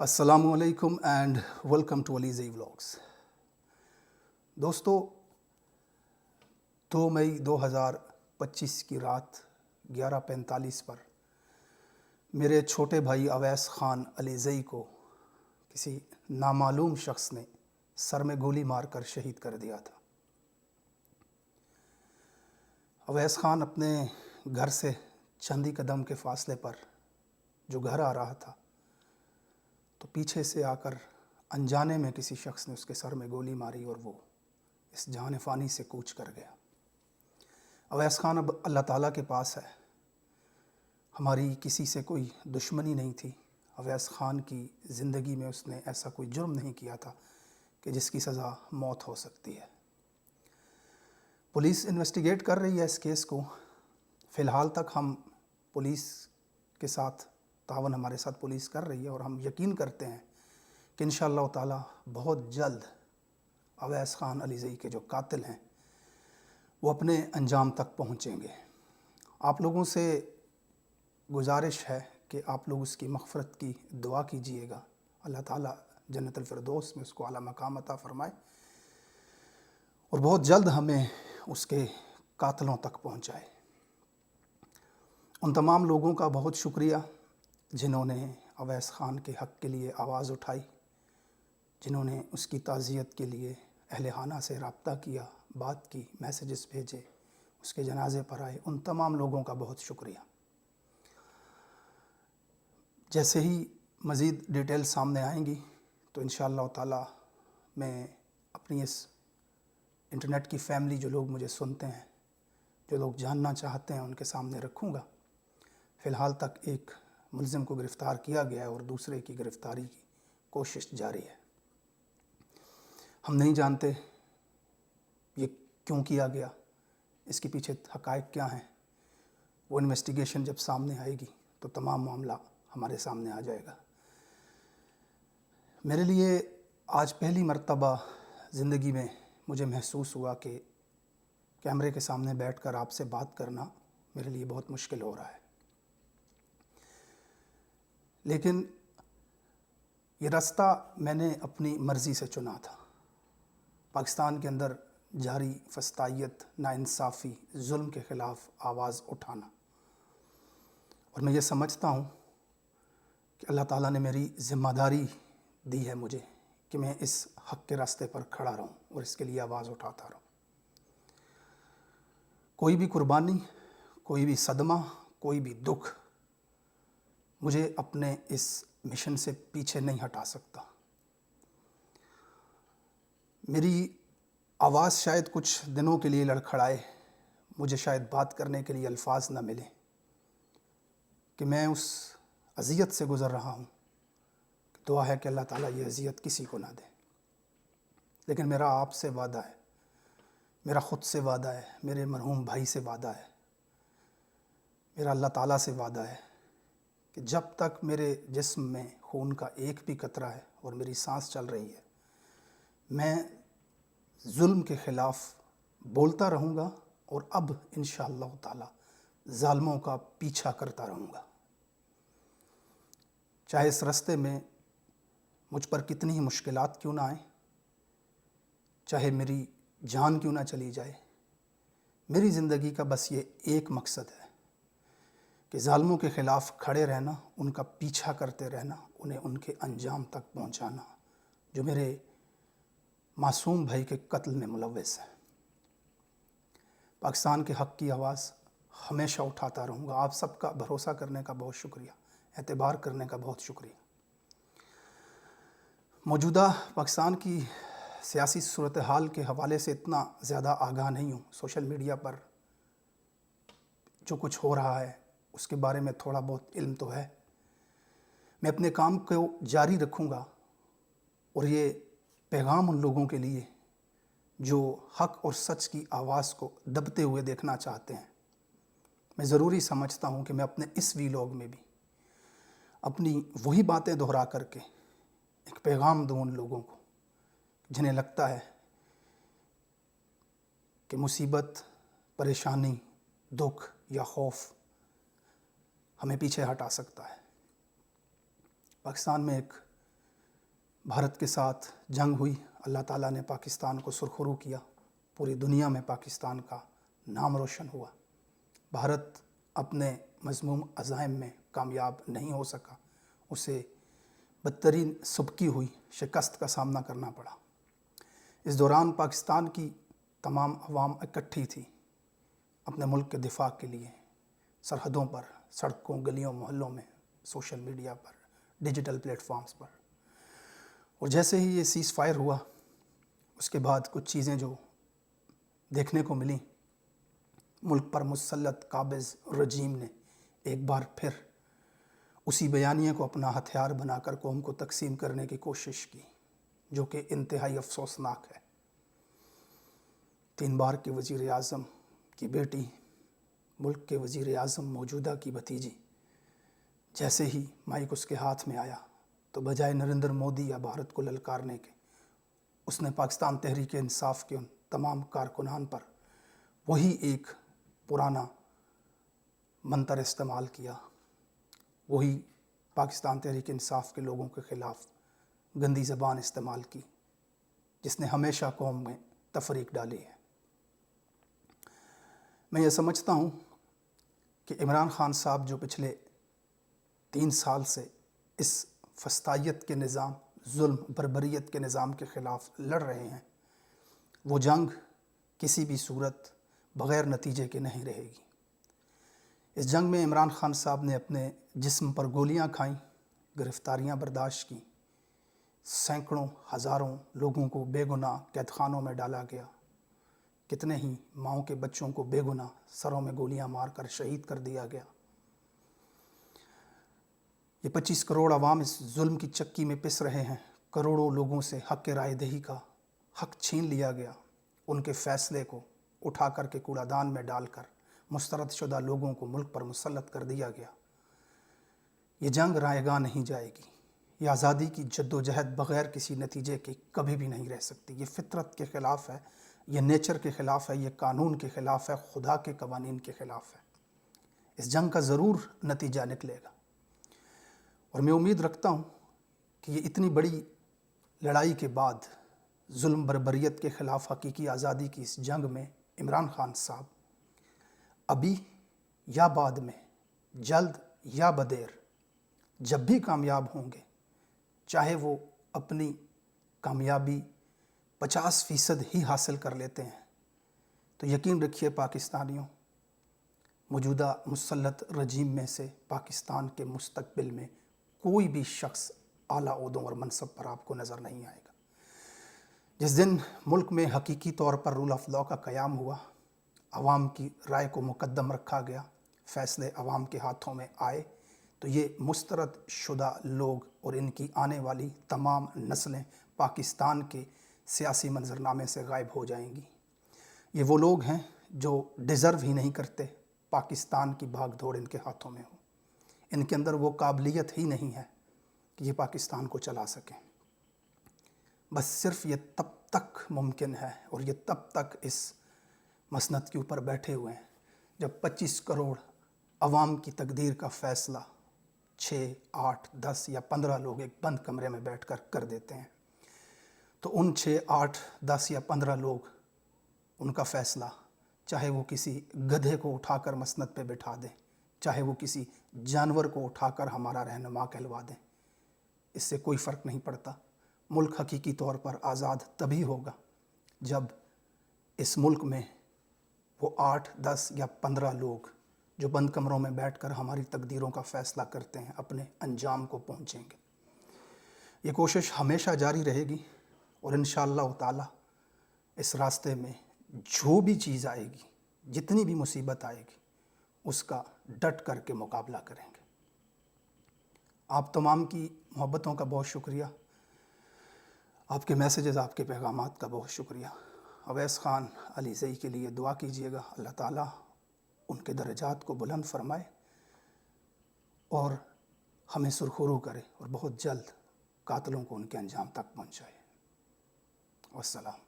السلام علیکم and welcome to علیزئی vlogs. دوستو، 2 مئی 2025 کی رات 11:45 پر میرے چھوٹے بھائی اویس خان علیزئی کو کسی نامعلوم شخص نے سر میں گولی مار کر شہید کر دیا تھا۔ اویس خان اپنے گھر سے چند ہی قدم کے فاصلے پر جو گھر آ رہا تھا تو پیچھے سے آ کر انجانے میں کسی شخص نے اس کے سر میں گولی ماری اور وہ اس جہان فانی سے کوچ کر گیا۔ اویس خان اب اللہ تعالیٰ کے پاس ہے۔ ہماری کسی سے کوئی دشمنی نہیں تھی۔ اویس خان کی زندگی میں اس نے ایسا کوئی جرم نہیں کیا تھا کہ جس کی سزا موت ہو سکتی ہے۔ پولیس انویسٹیگیٹ کر رہی ہے اس کیس کو۔ فی الحال تک ہم پولیس کے ساتھ تعاون ہمارے ساتھ پولیس کر رہی ہے اور ہم یقین کرتے ہیں کہ انشاءاللہ تعالیٰ بہت جلد اویس خان علیزئی کے جو قاتل ہیں وہ اپنے انجام تک پہنچیں گے۔ آپ لوگوں سے گزارش ہے کہ آپ لوگ اس کی مغفرت کی دعا کیجئے گا۔ اللہ تعالیٰ جنت الفردوس میں اس کو اعلیٰ مقام عطا فرمائے اور بہت جلد ہمیں اس کے قاتلوں تک پہنچائے۔ ان تمام لوگوں کا بہت شکریہ جنہوں نے اویس خان کے حق کے لیے آواز اٹھائی، جنہوں نے اس کی تعزیت کے لیے اہل خانہ سے رابطہ کیا، بات کی، میسیجز بھیجے، اس کے جنازے پر آئے۔ ان تمام لوگوں کا بہت شکریہ۔ جیسے ہی مزید ڈیٹیل سامنے آئیں گی تو انشاءاللہ تعالیٰ میں اپنی اس انٹرنیٹ کی فیملی، جو لوگ مجھے سنتے ہیں، جو لوگ جاننا چاہتے ہیں، ان کے سامنے رکھوں گا۔ فی الحال تک ایک ملزم کو گرفتار کیا گیا ہے اور دوسرے کی گرفتاری کی کوشش جاری ہے۔ ہم نہیں جانتے یہ کیوں کیا گیا، اس کے پیچھے حقائق کیا ہیں۔ وہ انویسٹیگیشن جب سامنے آئے گی تو تمام معاملہ ہمارے سامنے آ جائے گا۔ میرے لیے آج پہلی مرتبہ زندگی میں مجھے محسوس ہوا کہ کیمرے کے سامنے بیٹھ کر آپ سے بات کرنا میرے لیے بہت مشکل ہو رہا ہے، لیکن یہ راستہ میں نے اپنی مرضی سے چنا تھا۔ پاکستان کے اندر جاری فسطائیت، ناانصافی، ظلم کے خلاف آواز اٹھانا، اور میں یہ سمجھتا ہوں کہ اللہ تعالیٰ نے میری ذمہ داری دی ہے مجھے کہ میں اس حق کے راستے پر کھڑا رہوں اور اس کے لیے آواز اٹھاتا رہوں۔ کوئی بھی قربانی، کوئی بھی صدمہ، کوئی بھی دکھ مجھے اپنے اس مشن سے پیچھے نہیں ہٹا سکتا۔ میری آواز شاید کچھ دنوں کے لیے لڑکھڑائے، مجھے شاید بات کرنے کے لیے الفاظ نہ ملے کہ میں اس اذیت سے گزر رہا ہوں۔ دعا ہے کہ اللہ تعالیٰ یہ اذیت کسی کو نہ دے، لیکن میرا آپ سے وعدہ ہے، میرا خود سے وعدہ ہے، میرے مرحوم بھائی سے وعدہ ہے، میرا اللہ تعالیٰ سے وعدہ ہے کہ جب تک میرے جسم میں خون کا ایک بھی قطرہ ہے اور میری سانس چل رہی ہے، میں ظلم کے خلاف بولتا رہوں گا اور اب انشاءاللہ تعالیٰ ظالموں کا پیچھا کرتا رہوں گا۔ چاہے اس راستے میں مجھ پر کتنی ہی مشکلات کیوں نہ آئیں، چاہے میری جان کیوں نہ چلی جائے، میری زندگی کا بس یہ ایک مقصد ہے کہ ظالموں کے خلاف کھڑے رہنا، ان کا پیچھا کرتے رہنا، انہیں ان کے انجام تک پہنچانا جو میرے معصوم بھائی کے قتل میں ملوث ہے۔ پاکستان کے حق کی آواز ہمیشہ اٹھاتا رہوں گا۔ آپ سب کا بھروسہ کرنے کا بہت شکریہ، اعتبار کرنے کا بہت شکریہ۔ موجودہ پاکستان کی سیاسی صورتحال کے حوالے سے اتنا زیادہ آگاہ نہیں ہوں۔ سوشل میڈیا پر جو کچھ ہو رہا ہے اس کے بارے میں تھوڑا بہت علم تو ہے۔ میں اپنے کام کو جاری رکھوں گا اور یہ پیغام ان لوگوں کے لیے جو حق اور سچ کی آواز کو دبتے ہوئے دیکھنا چاہتے ہیں، میں ضروری سمجھتا ہوں کہ میں اپنے اس ویلاگ میں بھی اپنی وہی باتیں دہرا کر کے ایک پیغام دوں ان لوگوں کو جنہیں لگتا ہے کہ مصیبت، پریشانی، دکھ یا خوف ہمیں پیچھے ہٹا سکتا ہے۔ پاکستان میں ایک भारत के साथ जंग हुई, अल्लाह ताला ने पाकिस्तान को सुरखरू किया, पूरी दुनिया में पाकिस्तान का नाम रोशन हुआ। भारत अपने मज़मूम अज़ाइम में कामयाब नहीं हो सका, उसे बदतरीन सबकी हुई शिकस्त का सामना करना पड़ा। इस दौरान पाकिस्तान की तमाम अवाम इकट्ठी थी अपने मुल्क के दिफा के लिए, सरहदों पर, सड़कों, गलियों, मोहल्लों में, सोशल मीडिया पर, डिजिटल प्लेटफॉर्म्स पर। और जैसे ही ये सीज़ फायर हुआ, उसके बाद कुछ चीज़ें जो देखने को मिली, मुल्क पर मुसल्लत काबिज़ रजीम ने एक बार फिर उसी बयानिए को अपना हथियार बनाकर कौम को तकसीम करने की कोशिश की, जो कि इंतहाई अफसोसनाक है। 3 बार के वज़ीर आज़म की बेटी, मुल्क के वज़ीर आज़म मौजूदा की भतीजी, जैसे ही माइक उसके हाथ में आया तो बजाय नरेंद्र मोदी या भारत को ललकारने के, उसने पाकिस्तान तहरीक इंसाफ के उन तमाम कारकुनान पर वही एक पुराना मंतर इस्तेमाल किया, वही पाकिस्तान तहरीक इंसाफ के लोगों के ख़िलाफ़ गंदी ज़बान इस्तेमाल की, जिसने हमेशा कौम में तफरीक डाली है। मैं ये समझता हूँ कि इमरान खान साहब जो पिछले 3 साल से इस फस्तायत के निज़ाम, जुल्म, बर्बरियत के निज़ाम के ख़िलाफ़ लड़ रहे हैं, वो जंग किसी भी सूरत बग़ैर नतीजे के नहीं रहेगी। इस जंग में इमरान खान साहब ने अपने जिस्म पर गोलियां खाईं, गिरफ़्तारियां बर्दाश्त की, सैकड़ों हज़ारों लोगों को बेगुनाह कैदखानों में डाला गया, कितने ही माओं के बच्चों को बेगुनाह सरों में गोलियां मारकर शहीद कर दिया गया। ये 25 करोड़ अवाम इस जुल्म की चक्की में पिस रहे हैं। करोड़ों लोगों से हक़ राय दही का हक़ छीन लिया गया, उनके फ़ैसले को उठा कर के कूड़ादान में डालकर मुस्तरद शुदा लोगों को मुल्क पर मुसल्लत कर दिया गया। ये जंग रायगा नहीं जाएगी। ये आज़ादी की जद्दोजहद बग़ैर किसी नतीजे के कभी भी नहीं रह सकती। ये फ़ितरत के ख़िलाफ़ है, ये नेचर के ख़िलाफ़ है, ये कानून के ख़िलाफ़ है, खुदा के कवानीन के ख़िलाफ़ है। इस जंग का ज़रूर नतीजा निकलेगा और मैं उम्मीद रखता हूँ कि ये इतनी बड़ी लड़ाई के बाद, जुल्म बर्बरियत के ख़िलाफ़ हकीकी आज़ादी की इस जंग में इमरान खान साहब अभी या बाद में, जल्द या बदेर, जब भी कामयाब होंगे, चाहे वो अपनी कामयाबी 50% ही हासिल कर लेते हैं, तो यकीन रखिए पाकिस्तानियों, मौजूदा मुसल्लत रजीम में से पाकिस्तान के मुस्तकबिल में कोई भी शख्स आला ओहदों और मनसब पर आपको नज़र नहीं आएगा। जिस दिन मुल्क में हकीकी तौर पर रूल ऑफ लॉ का क़याम हुआ, आवाम की राय को मुकद्दम रखा गया, फ़ैसले आवाम के हाथों में आए, तो ये मुस्तरद शुदा लोग और इनकी आने वाली तमाम नस्लें पाकिस्तान के सियासी मंजरनामे से गायब हो जाएंगी। ये वो लोग हैं जो डिज़र्व ही नहीं करते पाकिस्तान की भाग दौड़ इनके हाथों में हो। इनके अंदर वो काबिलियत ही नहीं है कि ये पाकिस्तान को चला सकें। बस सिर्फ ये तब तक मुमकिन है और ये तब तक इस मसनद के ऊपर बैठे हुए हैं जब 25 करोड़ अवाम की तकदीर का फ़ैसला 6, 8, 10 या 15 लोग एक बंद कमरे में बैठकर कर देते हैं। तो उन 6, 8, 10 या 15 लोग, उनका फ़ैसला, चाहे वो किसी गधे को उठाकर मसनद पे बिठा दें, चाहे वो किसी जानवर को उठाकर हमारा रहनुमा कहलवा दें, इससे कोई फ़र्क नहीं पड़ता। मुल्क हकीकी तौर पर आज़ाद तभी होगा जब इस मुल्क में वो 8, 10 या 15 लोग जो बंद कमरों में बैठकर हमारी तकदीरों का फ़ैसला करते हैं, अपने अंजाम को पहुँचेंगे। ये कोशिश हमेशा जारी रहेगी और इंशाअल्लाह ताला इस रास्ते में जो भी चीज़ आएगी, जितनी भी मुसीबत आएगी, उसका डट करके मुकाबला करेंगे। आप तमाम की मोहब्बतों का बहुत शुक्रिया, आपके मैसेजेस, आपके पैगामात का बहुत शुक्रिया। अवैस ख़ान अलीज़ई के लिए दुआ कीजिएगा, अल्लाह ताला उनके दर्जात को बुलंद फरमाए और हमें सुरखरू करे और बहुत जल्द कातलों को उनके अंजाम तक पहुँचाए। वस्सलाम।